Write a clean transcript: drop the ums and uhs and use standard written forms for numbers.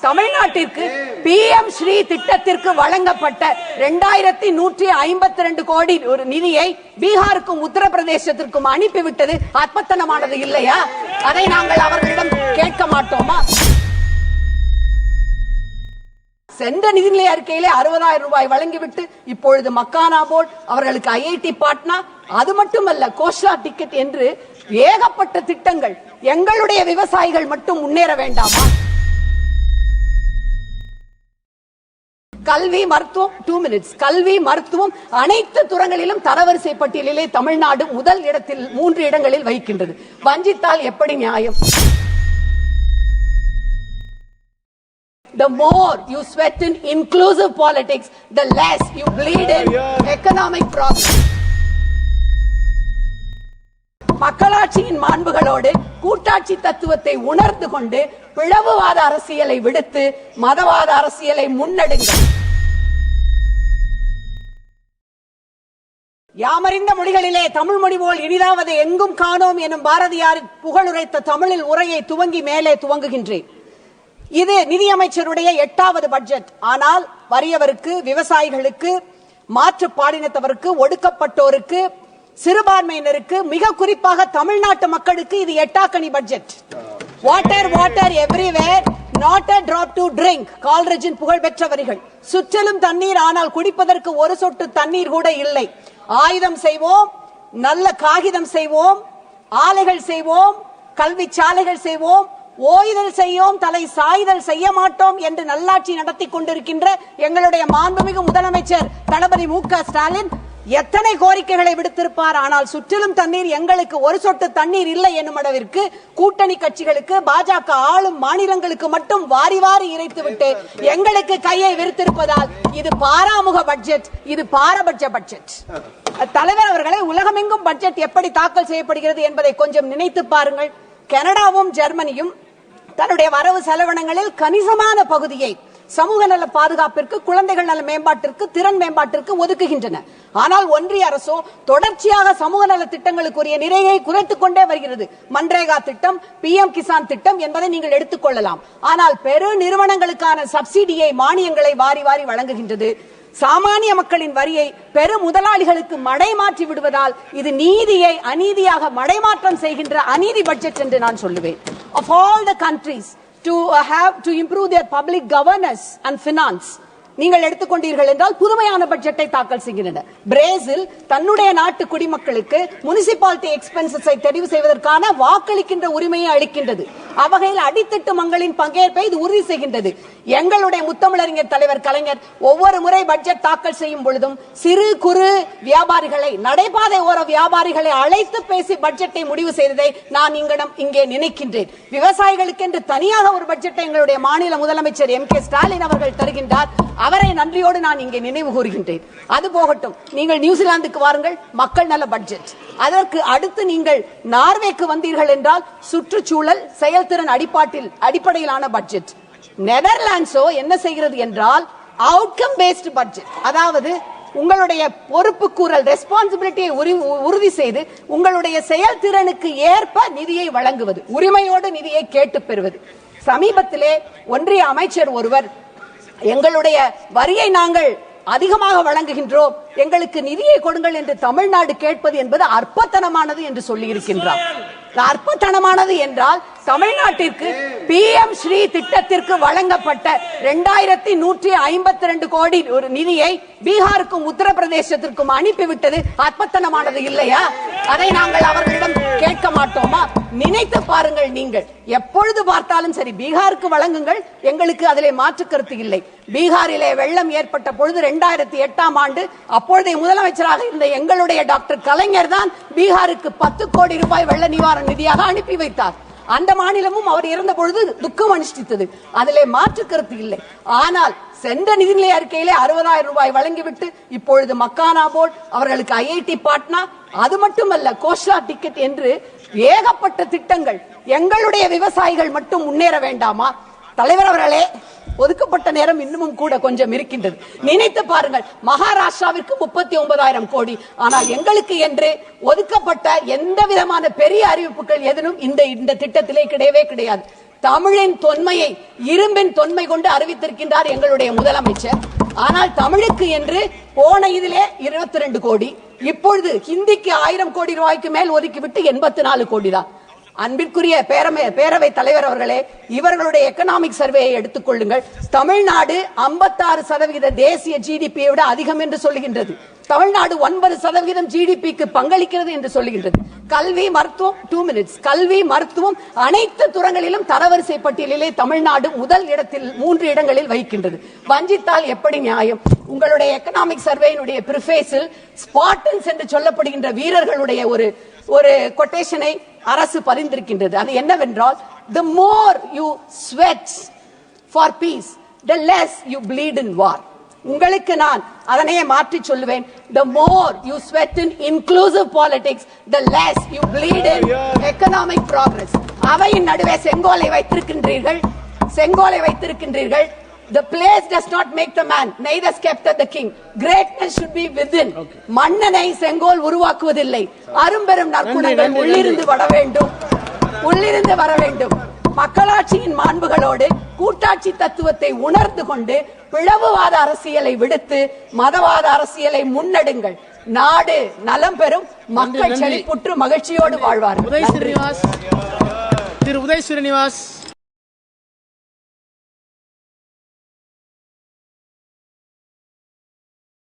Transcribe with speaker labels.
Speaker 1: தமிழ்நாட்டிற்கு PM ஸ்ரீ திட்டத்திற்கு வழங்கப்பட்ட 2152 கோடி ஒரு நிதியை பீகாருக்கும் உத்தரப்பிரதேசத்திற்கும் அனுப்பிவிட்டது அற்பத்தனமானது இல்லையா? அதை நாங்கள் அவர்களிடம் கேட்க மாட்டோமா? சென்ற நிதிநிலை அறிக்கையிலே 60,000 ரூபாய் வழங்கிவிட்டு இப்பொழுது மக்கானா போர்டு, அவர்களுக்கு IIT பாட்னா, அது மட்டுமல்ல கோஸ்லா டிக்கெட் என்று ஏகப்பட்ட திட்டங்கள். எங்களுடைய விவசாயிகள் மட்டும் முன்னேற வேண்டாமா? கல்வி, மருத்துவம் 2 minutes. கல்வி, மருத்துவம் அனைத்து துறைகளிலும் தரவரிசை பட்டியலிலே தமிழ்நாடு முதல் இடத்தில் 3 இடங்களில் வைக்கின்றது. வஞ்சித்தால் எப்படி நியாயம்? The more you sweat in inclusive politics, the less you bleed in economic problems. மக்களாட்சியின் மாண்புகளோடு கூட்டாட்சி தத்துவத்தை உணர்ந்து கொண்டு பிளவுவாத அரசியலை விடுத்து மதவாத அரசியலை முன்னெடுங்கள். யாமறிந்த மொழிகளிலே தமிழ் மொழி போல் இனிதாவது எங்கும் காணோம் எனும் பாரதியார் புகழுரைத்த தமிழில் உரையை துவங்கி மேலே துவங்குகின்றேன். இது நிதியமைச்சருடைய 8வது பட்ஜெட். ஆனால் வறியவருக்கு, விவசாயிகளுக்கு, மாற்று பாலினத்தவருக்கு, ஒடுக்கப்பட்டோருக்கு, சிறுபான்மையினருக்கு, மிக குறிப்பாக தமிழ்நாட்டு மக்களுக்கு இது எட்டாக்கனி budget. Water water everywhere, not a drop to drink. கால்ரேஜின் புகழ்பெற்ற வரிகள். சுற்றிலும் தண்ணீர், ஆனால் குடிப்பதற்கு ஒரு சொட்டு தண்ணீர் கூட இல்லை. ஆயுதம் செய்வோம், நல்ல காகிதம் செய்வோம், ஆலைகள் செய்வோம், கல்வி சாலைகள் செய்வோம், ஓய்தல் செய்யோம், தலை சாய்தல் செய்ய மாட்டோம் என்று நல்லாட்சி நடத்தி கொண்டிருக்கின்ற எங்களுடைய மாண்புமிகு முதலமைச்சர் தளபதி மு.க. ஸ்டாலின் எத்தனை கோரிக்கைகளை விடுத்திருப்பார். ஆனால் சுற்றிலும் தண்ணீர், எங்களுக்கு ஒரு சொட்டு தண்ணீர் இல்லை என்னும் அளவிற்கு கூட்டணி கட்சிகளுக்கு, பாஜக ஆளும் மாநிலங்களுக்கு மட்டும் வாரி வாரி இறைத்துவிட்டு எங்களுக்கு கையை விரித்திருப்பதால் இது பாராமுக பட்ஜெட், இது பாரபட்ச பட்ஜெட். தலைவர் அவர்களை, உலகமெங்கும் பட்ஜெட் எப்படி தாக்கல் செய்யப்படுகிறது என்பதை கொஞ்சம் நினைத்து பாருங்கள். கனடாவும் ஜெர்மனியும் தன்னுடைய வரவு செலவினங்களில் கணிசமான பகுதியை சமூக நல பாதுகாப்பிற்கு, குழந்தைகள் நல மேம்பாட்டிற்கு, திறன் மேம்பாட்டிற்கு ஒதுக்குகின்றன. ஆனால் ஒன்றிய அரசோ தொடர்ச்சியாக சமூக நல திட்டங்களுக்குரிய நிறையை குறைத்துக் கொண்டே வருகிறது. மன்ரேகா திட்டம், PM கிசான் திட்டம் என்பதை நீங்கள் எடுத்துக்கொள்ளலாம். ஆனால் பெரு நிறுவனங்களுக்கான சப்சிடியை, மானியங்களை வாரி வாரி வழங்குகின்றது. சாமானிய மக்களின் வரியை பெரு முதலாளிகளுக்கு மடைமாற்றி விடுவதால் இது நீதியை அநீதியாக மடைமாற்றம் செய்கின்ற அநீதி பட்ஜெட் என்று நான் சொல்லுவேன். Of all the countries to improve their public governance and finance, நீங்கள் எடுத்துக்கொண்டீர்கள் என்றால் புதுமையான பட்ஜெட்டை தாக்கல் செய்கின்றனர். பிரேசில் தன்னுடைய நாட்டு குடிமக்களுக்கு முனிசிபாலிட்டி எக்ஸ்பென்சஸை தெரிவு செய்வதற்கான வாக்களிக்கின்ற உரிமையை அளிக்கின்றது. அவ்வகையில் அடித்தட்டு மக்களின் பங்கேற்பை இது உறுதி செய்கின்றது. எங்களுடைய முத்தமிழறிஞர் தலைவர் கலைஞர் ஒவ்வொரு முறை பட்ஜெட் தாக்கல் செய்யும் பொழுதும் சிறு குறு வியாபாரிகளை, நடைபாதை ஓர வியாபாரிகளை அழைத்து பேசி பட்ஜெட்டை முடிவு செய்ததை நான் இங்கே நினைக்கின்றேன். விவசாயிகளுக்கு என்று தனியாக ஒரு பட்ஜெட்டை எங்களுடைய மாநில முதலமைச்சர் M.K. ஸ்டாலின் அவர்கள் தருகின்றார். அவரை நன்றியோடு நான் இங்கே நினைவு கூறுகின்றேன். அது போகட்டும், நீங்கள் நியூசிலாந்துக்கு வாருங்கள், மக்கள் நல பட்ஜெட். அதற்கு அடுத்து நீங்கள் நார்வேக்கு வந்தீர்கள் என்றால் சுற்றுச்சூழல், செயல்திறன் அடிப்படையிலான பட்ஜெட். நெதர்லாண்ட்ஸோ என்ன செய்கிறது என்றால் அவுட்கம் பேஸ்ட் பட்ஜெட். அதாவது உங்களுடைய பொறுப்பு கூறல், ரெஸ்பான்சிபிலிட்டியை உறுதி செய்து உங்களுடைய செயல்திறனுக்கு ஏற்ப நிதியை வழங்குவது, உரிமையோடு நிதியை கேட்டு பெறுவது. சமீபத்திலே ஒன்றிய அமைச்சர் ஒருவர், எங்களுடைய வரியை நாங்கள் அதிகமாக வழங்குகின்றோம், எங்களுக்கு நிதியை கொடுங்கள் என்று தமிழ்நாடு கேட்பது என்பது அற்பத்தனமானது என்று சொல்லி இருக்கின்றார். அற்பத்தனமானது என்றால் தமிழ்நாட்டிற்கு PM ஸ்ரீ திட்டத்திற்கு வழங்கப்பட்ட 2152 கோடி ஒரு நிதியை பீகாருக்கும் உத்தரப்பிரதேசத்திற்கும் அனுப்பிவிட்டது அற்பத்தனமானது இல்லையா? அதை நாங்கள் அவர்களிடம் கேட்க மாட்டோமா? நினைத்து பாருங்கள். நீங்கள் எப்பொழுது பார்த்தாலும் சரி, பீகாருக்கு வழங்குங்கள், எங்களுக்கு அதிலே மாற்று கருத்து இல்லை. பீகாரிலே வெள்ளம் ஏற்பட்ட பொழுது 2008ஆம் ஆண்டு அப்பொழுதைய முதலமைச்சராக இருந்த எங்களுடைய டாக்டர் கலைஞர் தான் பீகாருக்கு 10 கோடி ரூபாய் வெள்ள நிவாரண நிதியாக அனுப்பி வைத்தார். அந்த மாநிலமும் அவர் இறந்த பொழுது துக்கம் அனுஷ்டித்தது. அதிலே மாற்று கருத்து இல்லை. ஆனால் சென்ற நிதிநிலை அறிக்கையிலே 60,000 ரூபாய் வழங்கிவிட்டு இப்பொழுது மக்கானா போர்டு, அவர்களுக்கு IIT பாட்னா, அது மட்டுமல்ல கோஸ்லா டிக்கெட் என்று ஏகப்பட்ட திட்டங்கள். எங்களுடைய விவசாயிகள் மட்டும் முன்னேற வேண்டாமா? தலைவர் அவர்களே, ஒதுக்கப்பட்ட நேரம் இன்னமும் கூட கொஞ்சம் இருக்கின்றது. நினைத்து பாருங்கள், மகாராஷ்டிராவிற்கு 39,000 கோடி. ஆனால் எங்களுக்கு என்று ஒதுக்கப்பட்ட எந்த விதமான பெரிய அறிவிப்புகள் எதுவும் இந்த திட்டத்திலே கிடையவே கிடையாது. தமிழின் தொன்மையை இரும்பின் தொன்மை கொண்டு அறிவித்திருக்கின்றார் எங்களுடைய முதலமைச்சர். ஆனால் தமிழுக்கு என்று போன இதிலே 22 கோடி, இப்பொழுது ஹிந்திக்கு 1000 கோடி ரூபாய்க்கு மேல் ஒதுக்கிவிட்டு 84 கோடி தான். அன்பிற்குரிய பேரவை தலைவர் அவர்களே, இவர்களுடைய எக்கனாமிக் சர்வேயை எடுத்துக் கொள்ளுங்கள். தமிழ்நாடு 56% தேசிய ஜிடிபியை விட அதிகம் என்று சொல்லுகின்றது. தமிழ்நாடு 9% ஜிடிபிக்கு பங்களிக்கிறது என்று சொல்லுகின்றது. கல்வி, மருத்துவம் 2 மினிட்ஸ் கல்வி, மருத்துவம் அனைத்து துறைகளிலும் தரவரிசை பட்டியலிலே தமிழ்நாடு முதல் இடத்தில் 3 இடங்களில் வகிக்கின்றது. வஞ்சித்தால் எப்படி நியாயம்? உங்களுடைய எக்கனாமிக் சர்வேயினுடைய பிரிஃபேஸில் ஸ்பார்டன்ஸ் என்று சொல்லப்படுகின்ற வீரர்களுடைய ஒரு கொட்டேஷனை அரசு பதிந்திருக்கின்றது. அது என்னவென்றால், the more you sweat for peace, the less you bleed in war. உங்களுக்கு நான் அதனையே மாற்றி சொல்லுவேன். The more you sweat in inclusive politics, the less you bleed in economic progress. அவையின் நடுவே செங்கோலை வைத்திருக்கின்றீர்கள். The place does not make the man, neither scepter the king. Greatness should be within. மன்னனை செங்கோல் உருவாக்குவதில்லை. அரும்பெரும் நற்குணங்கள் உள்ளிருந்து வர வேண்டும். மக்களாட்சியின் மாண்புகளோடு கூட்டாட்சி தத்துவத்தை உணர்ந்து கொண்டு பிளவுவாத அரசியலை விடுத்து மதவாத அரசியலை முன்னெடுங்கள். நாடு நலம் பெறும், மக்கள் செழிப்புற்று மகிழ்ச்சியோடு வாழ்வார்கள்.
Speaker 2: திரு உதய் ஸ்ரீனிவாஸ்